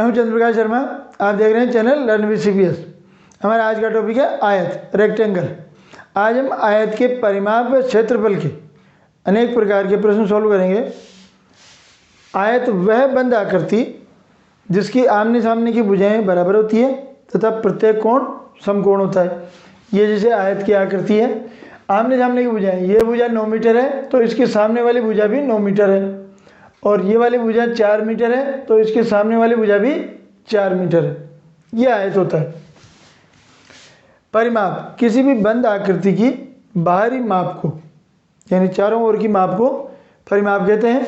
मैं हूं चंद्रप्रकाश शर्मा। आप देख रहे हैं चैनल लर्न विद सीपीएस। हमारा आज का टॉपिक है आयत, रेक्टेंगल। आज हम आयत के परिमाप व क्षेत्रफल के अनेक प्रकार के प्रश्न सॉल्व करेंगे। आयत वह बंद आकृति जिसकी आमने सामने की भुजाएं बराबर होती है तथा प्रत्येक कोण समकोण होता है। ये जैसे आयत की आकृति है, आमने सामने की भुजाएं, ये भुजा 9 मीटर है तो इसके सामने वाली भुजा भी 9 मीटर है, और ये वाली भुजा 4 मीटर है तो इसके सामने वाली भुजा भी 4 मीटर है। ये आयत होता है। परिमाप किसी भी बंद आकृति की बाहरी माप को, यानी चारों ओर की माप को परिमाप कहते हैं।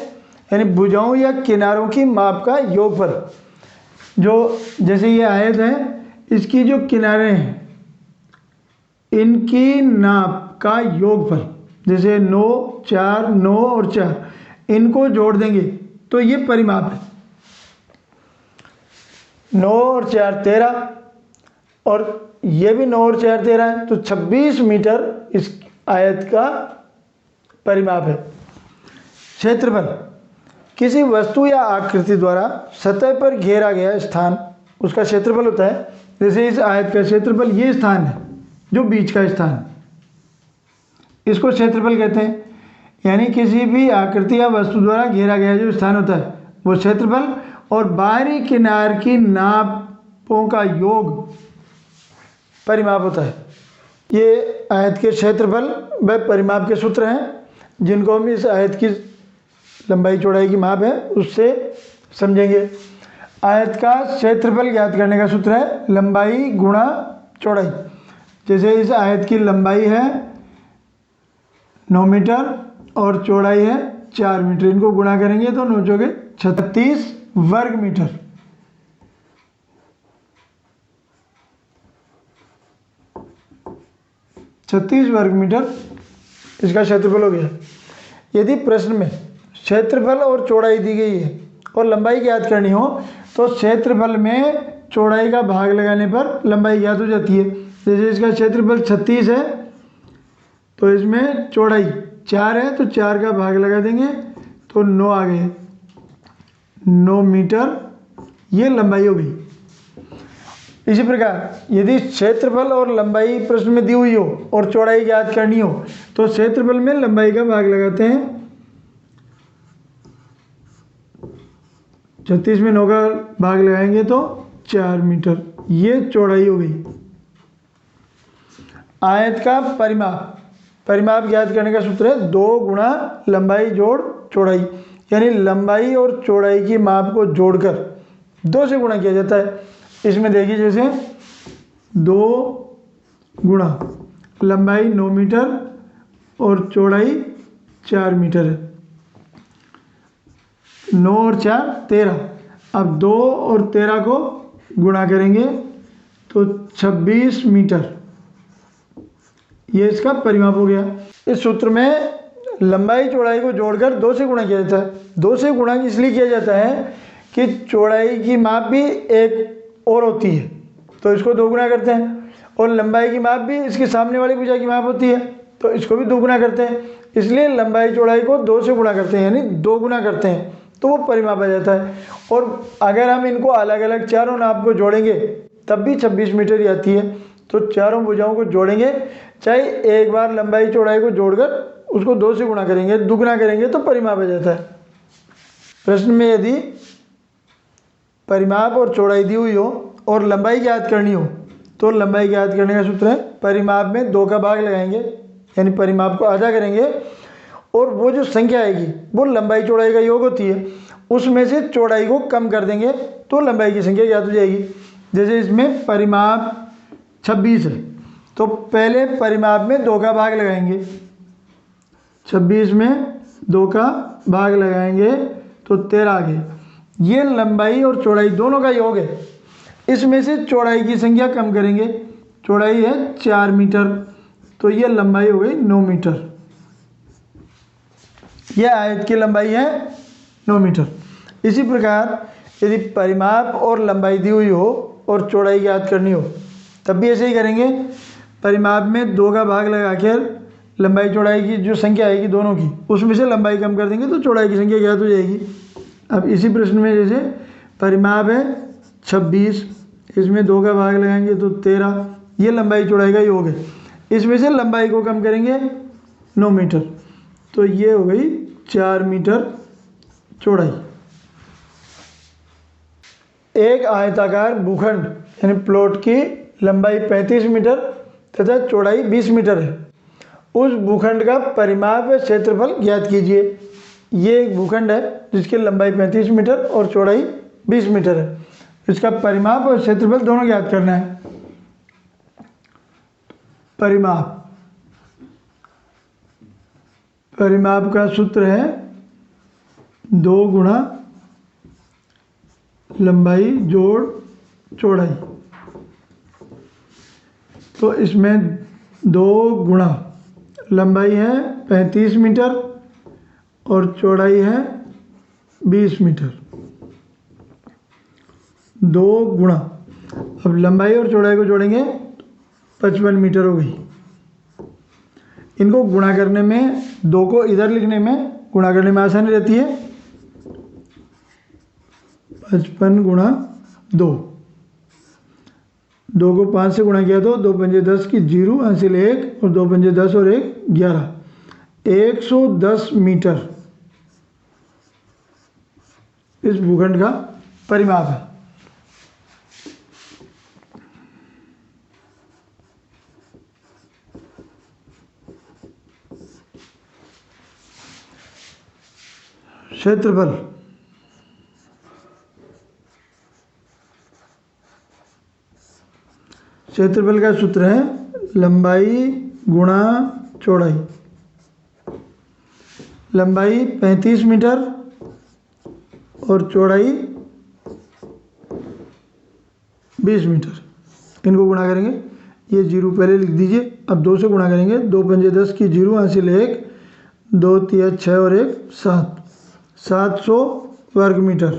यानी भुजाओं या किनारों की माप का योगफल। जो जैसे ये आयत है, इसकी जो किनारे हैं इनकी नाप का योगफल, जैसे 9, 4, 9 और 4, इनको जोड़ देंगे तो ये परिमाप है। 9 और 4 13, और ये भी 9 और 4 13 है, तो 26 मीटर इस आयत का परिमाप है। क्षेत्रफल किसी वस्तु या आकृति द्वारा सतह पर घेरा गया स्थान, उसका क्षेत्रफल होता है। जैसे इस आयत का क्षेत्रफल ये स्थान है, जो बीच का स्थान, इसको क्षेत्रफल कहते हैं। यानी किसी भी आकृति या वस्तु द्वारा घेरा गया जो स्थान होता है वो क्षेत्रफल, और बाहरी किनार की नापों का योग परिमाप होता है। ये आयत के क्षेत्रफल व परिमाप के सूत्र हैं जिनको हम इस आयत की लंबाई चौड़ाई की माप है उससे समझेंगे। आयत का क्षेत्रफल ज्ञात करने का सूत्र है लंबाई गुणा चौड़ाई। जैसे इस आयत की लंबाई है 9 मीटर और चौड़ाई है 4 मीटर, इनको गुणा करेंगे तो 9 चौके 36 वर्ग मीटर। वर्ग मीटर इसका क्षेत्रफल हो गया। यदि प्रश्न में क्षेत्रफल और चौड़ाई दी गई है और लंबाई ज्ञात करनी हो तो क्षेत्रफल में चौड़ाई का भाग लगाने पर लंबाई ज्ञात हो जाती है। जैसे इसका क्षेत्रफल 36 है तो इसमें चौड़ाई 4 है तो 4 का भाग लगा देंगे तो 9 आ गए, 9 मीटर ये लंबाई हो गई। इसी प्रकार यदि क्षेत्रफल और लंबाई प्रश्न में दी हुई हो और चौड़ाई ज्ञात करनी हो तो क्षेत्रफल में लंबाई का भाग लगाते हैं। 36 में 9 का भाग लगाएंगे तो 4 मीटर, ये चौड़ाई हो गई। आयत का परिमाप, परिमाप ज्ञात करने का सूत्र है 2 गुणा लंबाई जोड़ चौड़ाई। यानी लंबाई और चौड़ाई की माप को जोड़कर 2 से गुणा किया जाता है। इसमें देखिए जैसे 2 गुणा लंबाई 9 मीटर और चौड़ाई 4 मीटर है, 9 और 4 13। अब 2 और 13 को गुणा करेंगे तो 26 मीटर, ये इसका परिमाप हो गया। इस सूत्र में लंबाई चौड़ाई को जोड़कर 2 से गुणा किया जाता है। 2 से गुणा इसलिए किया जाता है कि चौड़ाई की माप भी एक और होती है तो इसको 2 गुना करते हैं, और लंबाई की माप भी इसके सामने वाली भुजा की माप होती है तो इसको भी 2 गुना करते हैं। इसलिए लंबाई चौड़ाई को 2 से गुणा करते हैं, यानी 2 गुना करते हैं तो वो परिमाप आ जाता है। और अगर हम इनको अलग अलग चारों नाप को जोड़ेंगे तब भी 26 मीटर ही आती है। तो चारों भुजाओं को जोड़ेंगे, चाहे एक बार लंबाई चौड़ाई को जोड़कर उसको 2 से गुणा करेंगे, दुगुना करेंगे तो परिमाप आ जाता है। प्रश्न में यदि परिमाप और चौड़ाई दी हुई हो और लंबाई ज्ञात करनी हो तो लंबाई ज्ञात करने का सूत्र है परिमाप में 2 का भाग लगाएंगे, यानी परिमाप को आधा करेंगे, और वो जो संख्या आएगी वो लंबाई चौड़ाई का योग होती है, उसमें से चौड़ाई को कम कर देंगे तो लंबाई की संख्या ज्ञात हो जाएगी। जैसे इसमें परिमाप 26 है तो पहले परिमाप में 2 का भाग लगाएंगे, 26 में 2 का भाग लगाएंगे तो 13 आ गए। ये लंबाई और चौड़ाई दोनों का योग है। इसमें से चौड़ाई की संख्या कम करेंगे, चौड़ाई है 4 मीटर तो ये लंबाई हो गई 9 मीटर। यह आयत की लंबाई है 9 मीटर। इसी प्रकार यदि परिमाप और लंबाई दी हुई हो और चौड़ाई ज्ञात करनी हो तब भी ऐसे ही करेंगे। परिमाप में 2 का भाग लगाकर लंबाई चौड़ाई की जो संख्या आएगी दोनों की, उसमें से लंबाई कम कर देंगे तो चौड़ाई की संख्या ज्ञात हो जाएगी। अब इसी प्रश्न में जैसे परिमाप है 26, इसमें 2 का भाग लगाएंगे तो 13, ये लंबाई चौड़ाई का योग है। इसमें से लंबाई को कम करेंगे 9 मीटर, तो ये हो गई 4 मीटर चौड़ाई। एक आयताकार भूखंड यानी प्लॉट की लंबाई 35 मीटर तथा चौड़ाई 20 मीटर है। उस भूखंड का परिमाप व क्षेत्रफल ज्ञात कीजिए। ये एक भूखंड है जिसकी लंबाई 35 मीटर और चौड़ाई 20 मीटर है। इसका परिमाप और क्षेत्रफल दोनों ज्ञात करना है। परिमाप का सूत्र है 2 गुणा लंबाई जोड़ चौड़ाई। तो इसमें 2 गुणा लंबाई है 35 मीटर और चौड़ाई है 20 मीटर। 2 गुणा, अब लंबाई और चौड़ाई को जोड़ेंगे 55 मीटर हो गई। इनको गुणा करने में, 2 को इधर लिखने में गुणा करने में आसानी रहती है। 55 गुणा 2, 2 को 5 से गुणा किया तो 2 पंजे 10 की 0 हासिल 1 और 2 पंजे 10 और 1 11, 110 मीटर इस भूखंड का परिमाप है। क्षेत्रफल, क्षेत्रफल का सूत्र है लंबाई गुणा चौड़ाई। लंबाई 35 मीटर और चौड़ाई 20 मीटर, इनको गुणा करेंगे। ये 0 पहले लिख दीजिए। अब 2 से गुणा करेंगे, 2 पंजे 10 की 0 हासिल 1, 2 तिया 6 और 1 7, 700 वर्ग मीटर।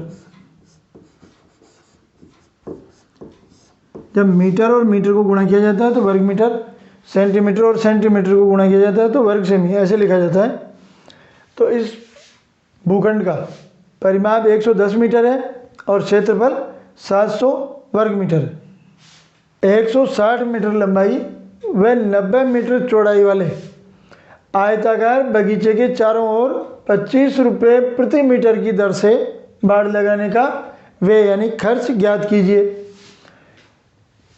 जब मीटर और मीटर को गुणा किया जाता है तो वर्ग मीटर, सेंटीमीटर और सेंटीमीटर को गुणा किया जाता है तो वर्ग सेमी, ऐसे लिखा जाता है। तो इस भूखंड का परिमाप 110 मीटर है और क्षेत्रफल 700 वर्ग मीटर है। 160 मीटर लंबाई व 90 मीटर चौड़ाई वाले आयताकार बगीचे के चारों ओर 25 रुपये प्रति मीटर की दर से बाड़ लगाने का व्यय यानी खर्च ज्ञात कीजिए।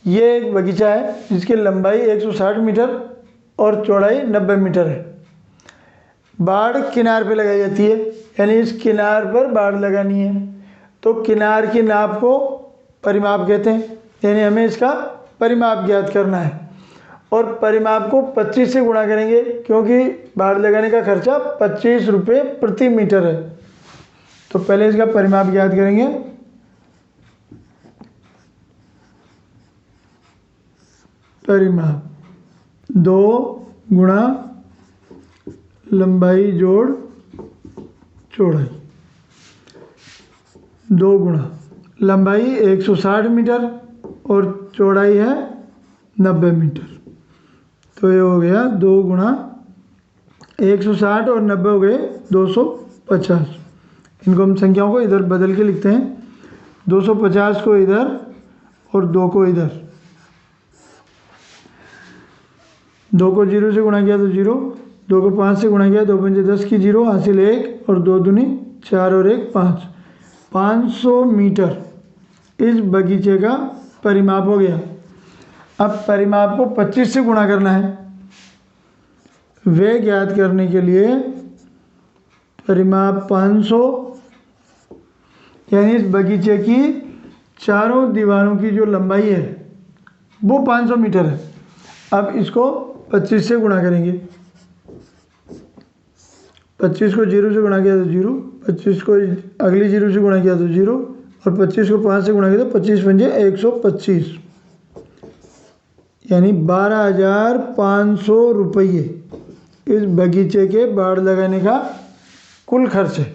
ये एक बगीचा है जिसकी लंबाई 160 मीटर और चौड़ाई 90 मीटर है। बाड़ किनार पे लगाई जाती है, यानी इस किनार पर बाड़ लगानी है तो किनार की नाप को परिमाप कहते हैं, यानी हमें इसका परिमाप ज्ञात करना है। और परिमाप को 25 से गुणा करेंगे क्योंकि बाड़ लगाने का खर्चा 25 रुपये प्रति मीटर है। तो पहले इसका परिमाप ज्ञात करेंगे। परिमाप 2 गुणा लंबाई जोड़ चौड़ाई। 2 गुणा लंबाई 160 मीटर और चौड़ाई है 90 मीटर, तो ये हो गया 2 गुणा 160 और 90 हो गए 250। इनको हम संख्याओं को इधर बदल के लिखते हैं, 250 को इधर और 2 को इधर। 2 को 0 से गुणा किया तो 0, 2 को 5 से गुणा किया, 2 पंजे 10 की 0 हासिल 1 और 2 दूनी 4 और 1 5, 500 मीटर इस बगीचे का परिमाप हो गया। अब परिमाप को 25 से गुणा करना है। वे ज्ञात करने के लिए परिमाप 500 यानी इस बगीचे की चारों दीवारों की जो लंबाई है वो 500 मीटर है। अब इसको 25 से गुणा करेंगे। 25 को 0 से गुणा किया तो 0, 25 को अगली 0 से गुणा किया तो 0 और 25 को 5 से गुणा किया तो 25 पंजे 125, यानी 12,500 रुपये इस बगीचे के बाड़ लगाने का कुल खर्च है।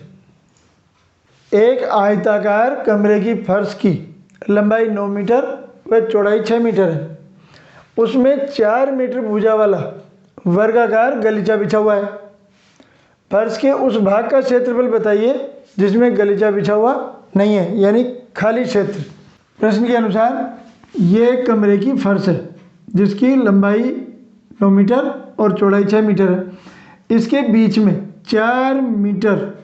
एक आयताकार कमरे की फर्श की लंबाई 9 मीटर व चौड़ाई 6 मीटर है। उसमें 4 मीटर भुजा वाला वर्गाकार गलीचा बिछा हुआ है। फर्श के उस भाग का क्षेत्रफल बताइए जिसमें गलीचा बिछा हुआ नहीं है, यानी खाली क्षेत्र। प्रश्न के अनुसार ये कमरे की फर्श है जिसकी लंबाई 9 मीटर और चौड़ाई 6 मीटर है। इसके बीच में 4 मीटर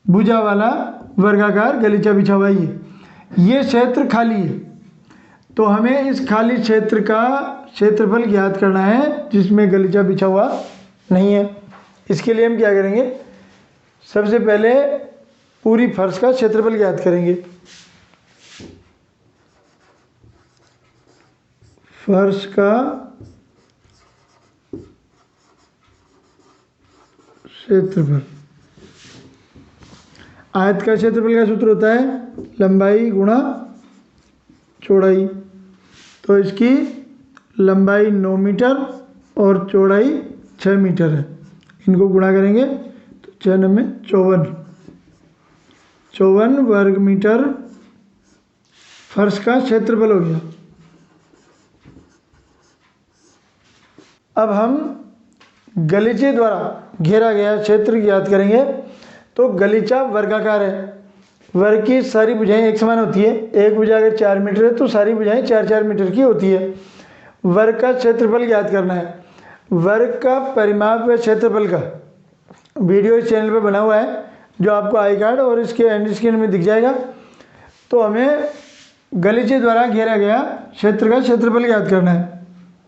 भुजा वाला वर्गाकार गलीचा बिछा हुआ है। ये क्षेत्र खाली है, तो हमें इस खाली क्षेत्र का क्षेत्रफल ज्ञात करना है जिसमें गलीचा बिछा हुआ नहीं है। इसके लिए हम क्या करेंगे, सबसे पहले पूरी फर्श का क्षेत्रफल ज्ञात करेंगे। फर्श का क्षेत्रफल, आयत का क्षेत्रफल का सूत्र होता है लंबाई गुणा चौड़ाई। तो इसकी लंबाई 9 मीटर और चौड़ाई 6 मीटर है। इनको गुणा करेंगे तो 6 में 54 वर्ग मीटर फर्श का क्षेत्रफल हो गया। अब हम गलीचे द्वारा घेरा गया क्षेत्र ज्ञात करेंगे। तो गलीचा वर्गाकार है, वर्ग की सारी भुजाएं एक समान होती है। एक भुजा अगर 4 मीटर है तो सारी भुजाएं 4-4 मीटर की होती है। वर्ग का क्षेत्रफल ज्ञात करना है। वर्ग का परिमाप व क्षेत्रफल का वीडियो इस चैनल पर बना हुआ है, जो आपको आई कार्ड और इसके एंड स्क्रीन में दिख जाएगा। तो हमें गलीचे द्वारा घेरा गया क्षेत्र का क्षेत्रफल ज्ञात करना है।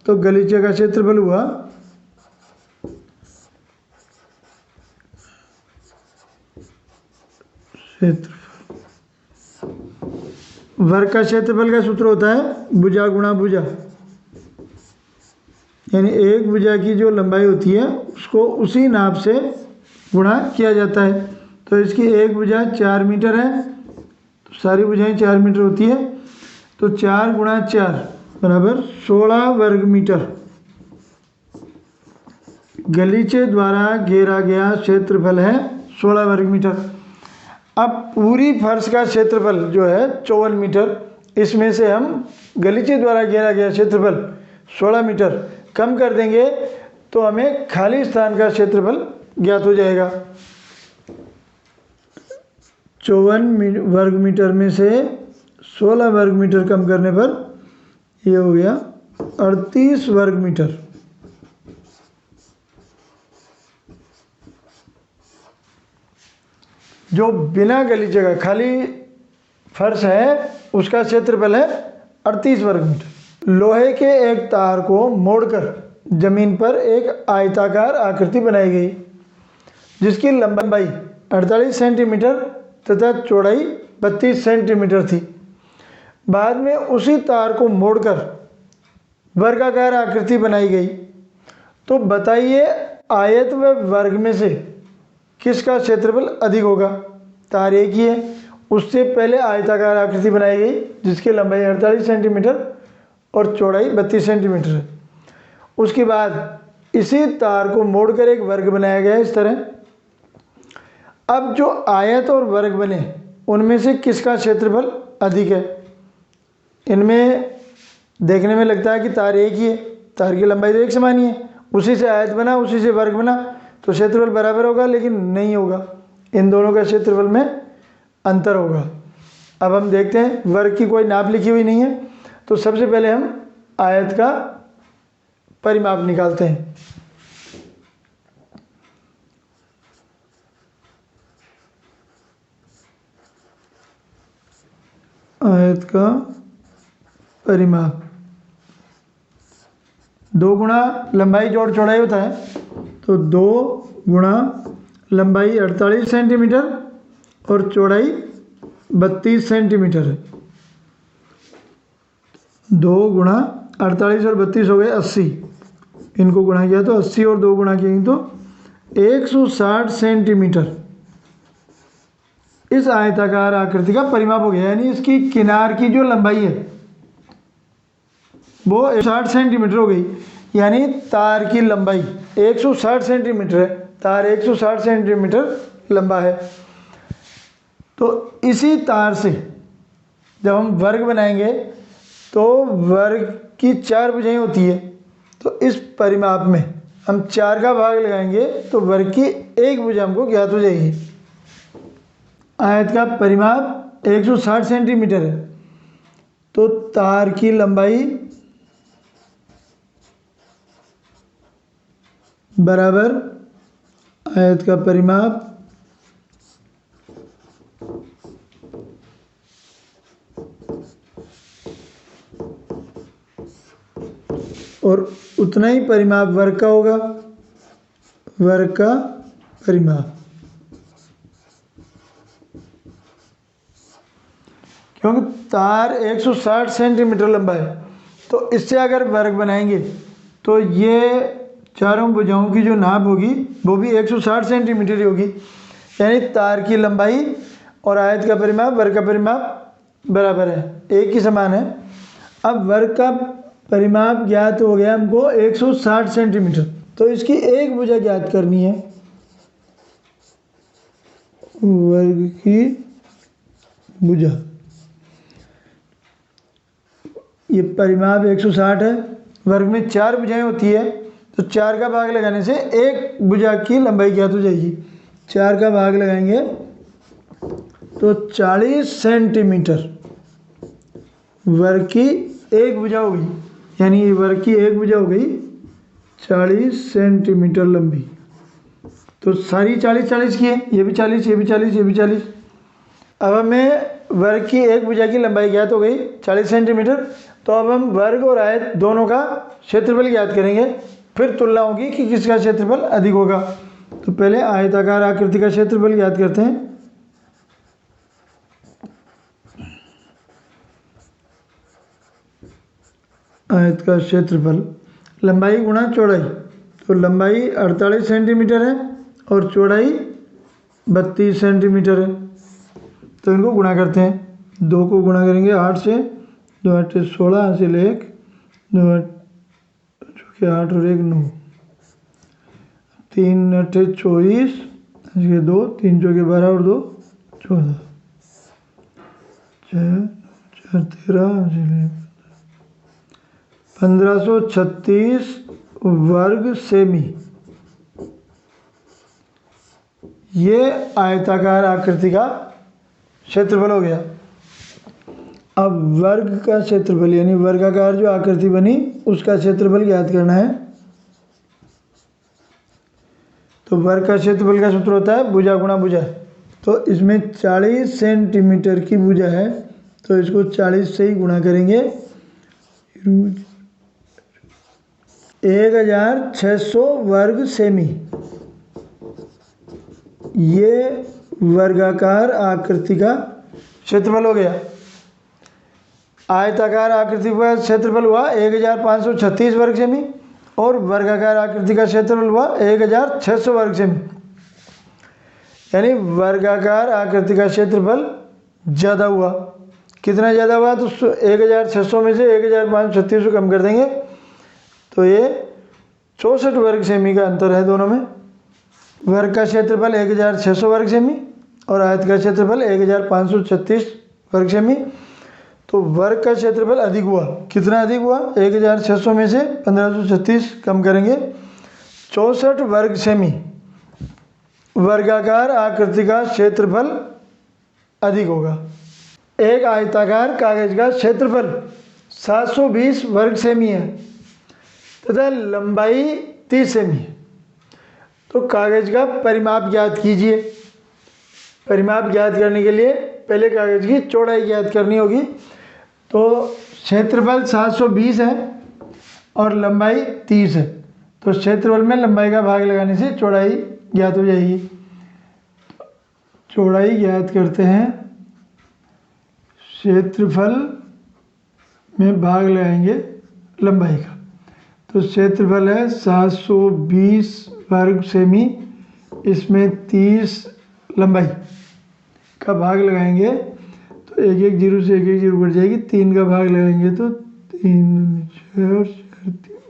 तो गलीचे का क्षेत्रफल हुआ वर्ग का क्षेत्रफल का सूत्र होता है भुजा गुणा भुजा, यानी एक भुजा की जो लंबाई होती है उसको उसी नाप से गुणा किया जाता है। तो इसकी एक भुजा 4 मीटर है, तो सारी भुजाएं 4 मीटर होती है। तो 4 गुणा 4 बराबर 16 वर्ग मीटर गलीचे द्वारा घेरा गया क्षेत्रफल है 16 वर्ग मीटर। अब पूरी फर्श का क्षेत्रफल जो है 54 मीटर, इसमें से हम गलीचे द्वारा घेरा गया क्षेत्रफल 16 मीटर कम कर देंगे तो हमें खाली स्थान का क्षेत्रफल ज्ञात हो जाएगा। 54 वर्ग मीटर में से 16 वर्ग मीटर कम करने पर यह हो गया 38 वर्ग मीटर। जो बिना गलीचे का खाली फर्श है उसका क्षेत्रफल है 38 वर्ग मीटर। लोहे के एक तार को मोड़कर जमीन पर एक आयताकार आकृति बनाई गई जिसकी लंबाई 48 सेंटीमीटर तथा चौड़ाई 32 सेंटीमीटर थी। बाद में उसी तार को मोड़कर वर्गाकार आकृति बनाई गई। तो बताइए आयत व वर्ग में से किसका क्षेत्रफल अधिक होगा। तार एक ही है, उससे पहले आयताकार आकृति बनाई गई जिसकी लंबाई 48 सेंटीमीटर और चौड़ाई 32 सेंटीमीटर है। उसके बाद इसी तार को मोड़कर एक वर्ग बनाया गया इस तरह। अब जो आयत और वर्ग बने उनमें से किसका क्षेत्रफल अधिक है। इनमें देखने में लगता है कि तार एक ही है, तार की लंबाई तो एक समान ही है, उसी से आयत बना उसी से वर्ग बना तो क्षेत्रफल बराबर होगा, लेकिन नहीं होगा। इन दोनों का क्षेत्रफल में अंतर होगा। अब हम देखते हैं, वर्ग की कोई नाप लिखी हुई नहीं है, तो सबसे पहले हम आयत का परिमाप निकालते हैं। आयत का परिमाप 2 गुणा लंबाई जोड़ चौड़ाई होता है, तो 2 गुणा लंबाई 48 सेंटीमीटर और चौड़ाई 32 सेंटीमीटर है। 2 गुणा 48 और 32 हो गए 80। इनको गुणा किया तो 80 और 2 गुणा किएंगे तो 160 सेंटीमीटर इस आयताकार आकृति का परिमाप हो गया। यानी इसकी किनार की जो लंबाई है वो 160 सेंटीमीटर हो गई। यानी तार की लंबाई 160 सेंटीमीटर है, तार 160 सेंटीमीटर लंबा है। तो इसी तार से जब हम वर्ग बनाएंगे तो वर्ग की 4 भुजाएं होती है, तो इस परिमाप में हम 4 का भाग लगाएंगे तो वर्ग की 1 भुजा हमको ज्ञात हो जाएगी। आयत का परिमाप 160 सेंटीमीटर है, तो तार की लंबाई बराबर आयत का परिमाप और उतना ही परिमाप वर्ग का होगा, वर्ग का परिमाप। क्योंकि तार 160 सेंटीमीटर लंबा है, तो इससे अगर वर्ग बनाएंगे तो ये चारों भुजाओं की जो नाप होगी वो भी 160 सेंटीमीटर ही होगी। यानी तार की लंबाई और आयत का परिमाप, वर्ग का परिमाप बराबर है, एक ही समान है। अब वर्ग का परिमाप ज्ञात हो गया हमको 160 सेंटीमीटर, तो इसकी एक भुजा ज्ञात करनी है, वर्ग की भुजा। ये परिमाप 160 है, वर्ग में 4 भुजाएं होती है, तो 4 का भाग लगाने से एक भुजा की लंबाई ज्ञात हो जाएगी। 4 का भाग लगाएंगे तो 40 सेंटीमीटर वर्ग की एक भुजा हो गई, यानी वर्ग की एक भुजा हो गई 40 सेंटीमीटर लंबी। तो सारी 40-40 की है, ये भी 40, ये भी 40, ये भी 40। अब हमें वर्ग की एक भुजा की लंबाई ज्ञात हो गई 40 सेंटीमीटर। तो अब हम वर्ग और आयत दोनों का क्षेत्रफल ज्ञात करेंगे, फिर तुलना होगी कि किसका क्षेत्रफल अधिक होगा। तो पहले आयताकार आकृति का क्षेत्रफल ज्ञात करते हैं। आयत का क्षेत्रफल लंबाई गुणा चौड़ाई, तो लंबाई 48 सेंटीमीटर है और चौड़ाई 32 सेंटीमीटर है, तो इनको गुणा करते हैं। 2 को गुणा करेंगे 8 से, 2 8 16, हासिल 1, 2 8 और 1 9, 3 8 24, 2 3 चौके 12 और 2 14, 4 13, 1536 वर्ग सेमी। ये आयताकार आकृति का क्षेत्रफल हो गया। अब वर्ग का क्षेत्रफल यानी वर्गाकार जो आकृति बनी उसका क्षेत्रफल ज्ञात करना है। तो वर्ग का क्षेत्रफल का सूत्र होता है भुजा गुणा भुजा। तो इसमें 40 सेंटीमीटर की भुजा है, तो इसको 40 से ही गुणा करेंगे। 1600 वर्ग सेमी। ये वर्गाकार आकृति का क्षेत्रफल हो गया। आयताकार आकृति का क्षेत्रफल हुआ 1536 वर्ग सेमी और वर्गाकार आकृति का क्षेत्रफल हुआ 1600 वर्ग सेमी। यानी वर्गाकार आकृति का क्षेत्रफल ज़्यादा हुआ। कितना ज़्यादा हुआ? तो 1600 में से 1536 को कम कर देंगे तो ये 64 वर्ग सेमी का अंतर है दोनों में। वर्ग का क्षेत्रफल 1600 वर्ग सेमी और आयत का क्षेत्रफल 1536 वर्ग सेमी। तो वर्ग का क्षेत्रफल अधिक हुआ। कितना अधिक हुआ? 1600 में से 1536 कम करेंगे 64 वर्ग सेमी। वर्गाकार आकृति का क्षेत्रफल अधिक होगा। एक आयताकार कागज का क्षेत्रफल 720 वर्ग सेमी है तथा लंबाई 30 सेमी है। तो कागज का परिमाप ज्ञात कीजिए। परिमाप ज्ञात करने के लिए पहले कागज की चौड़ाई ज्ञात करनी होगी। तो क्षेत्रफल 720 है और लंबाई 30 है, तो क्षेत्रफल में लंबाई का भाग लगाने से चौड़ाई ज्ञात हो जाएगी। चौड़ाई ज्ञात करते हैं, क्षेत्रफल में भाग लगाएंगे लंबाई का। तो क्षेत्रफल है 720 वर्ग सेमी, इसमें 30 लंबाई का भाग लगाएंगे तो एक एक जीरो से एक एक जीरो कट जाएगी। 3 का भाग लगाएंगे तो 3 6 और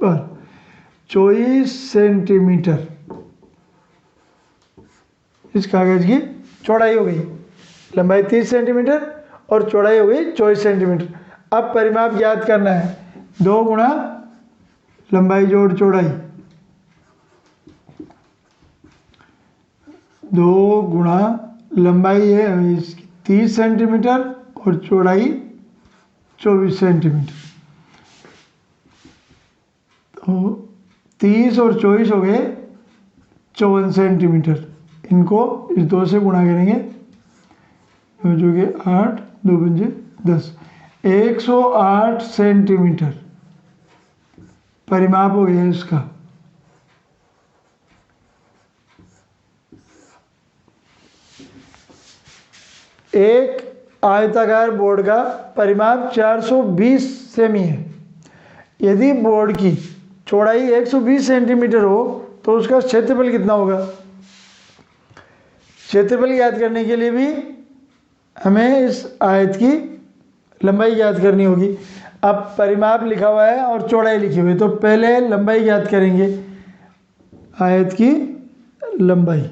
4 24 सेंटीमीटर इस कागज की चौड़ाई हो गई। लंबाई 30 सेंटीमीटर और चौड़ाई हो गई 24 सेंटीमीटर। अब परिमाप ज्ञात करना है। 2 गुणा लंबाई जोड़ चौड़ाई, 2 गुणा लंबाई है इसकी 30 सेंटीमीटर और चौड़ाई 24 सेंटीमीटर। तो 30 और 24 हो गए 54 सेंटीमीटर। इनको इस 2 से गुणा करेंगे, जो कि 8 2 पंजे 10, 108 सेंटीमीटर परिमाप हो गया इसका। एक आयताकार बोर्ड का परिमाप 420 सेमी है। यदि बोर्ड की चौड़ाई 120 सेंटीमीटर हो तो उसका क्षेत्रफल कितना होगा? क्षेत्रफल ज्ञात करने के लिए भी हमें इस आयत की लंबाई ज्ञात करनी होगी। अब परिमाप लिखा हुआ है और चौड़ाई लिखी हुई है, तो पहले लंबाई ज्ञात करेंगे। आयत की लंबाई,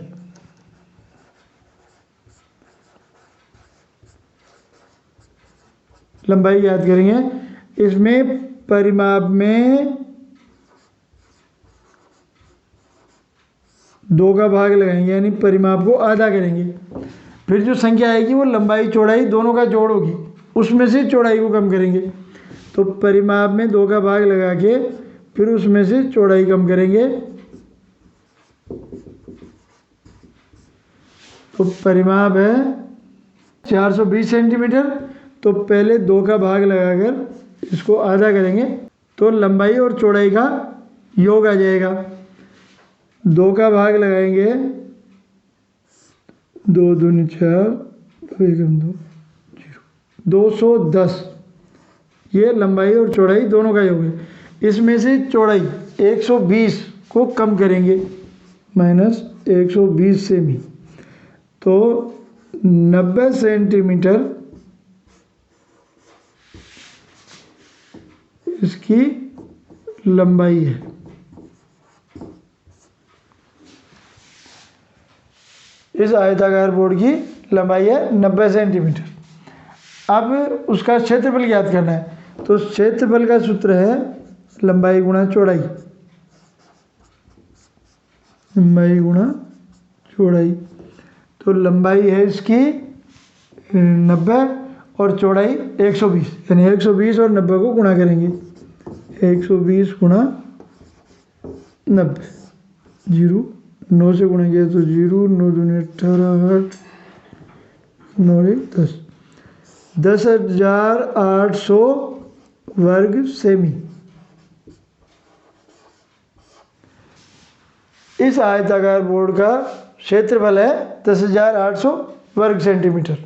लंबाई ज्ञात करेंगे। इसमें परिमाप में 2 का भाग लगाएंगे, यानी परिमाप को आधा करेंगे। फिर जो संख्या आएगी वो लंबाई चौड़ाई दोनों का जोड़ होगी, उसमें से चौड़ाई को कम करेंगे। तो परिमाप में 2 का भाग लगा के फिर उसमें से चौड़ाई कम करेंगे। तो परिमाप है 420 सेंटीमीटर, तो पहले 2 का भाग लगाकर इसको आधा करेंगे तो लंबाई और चौड़ाई का योग आ जाएगा। 2 का भाग लगाएंगे, 2 दूनी 4, 2 एकम 2, 210। ये लंबाई और चौड़ाई दोनों का योग है। इसमें से चौड़ाई 120 को कम करेंगे, माइनस 120 सेमी, तो 90 सेंटीमीटर इसकी लंबाई है। इस आयताकार बोर्ड की लंबाई है 90 सेंटीमीटर। अब उसका क्षेत्रफल ज्ञात करना है, तो क्षेत्रफल का सूत्र है लंबाई गुणा चौड़ाई, लंबाई गुणा चौड़ाई। तो लंबाई है इसकी 90 और चौड़ाई 120, यानी 120 और 90 को गुणा करेंगे। 120 गुणा 90, 0 9 से गुणा किया तो 0, 9 दूनी 18, 8 9 10, 10,800 वर्ग सेमी। इस आयताकार बोर्ड का क्षेत्रफल है 10,800 वर्ग सेंटीमीटर।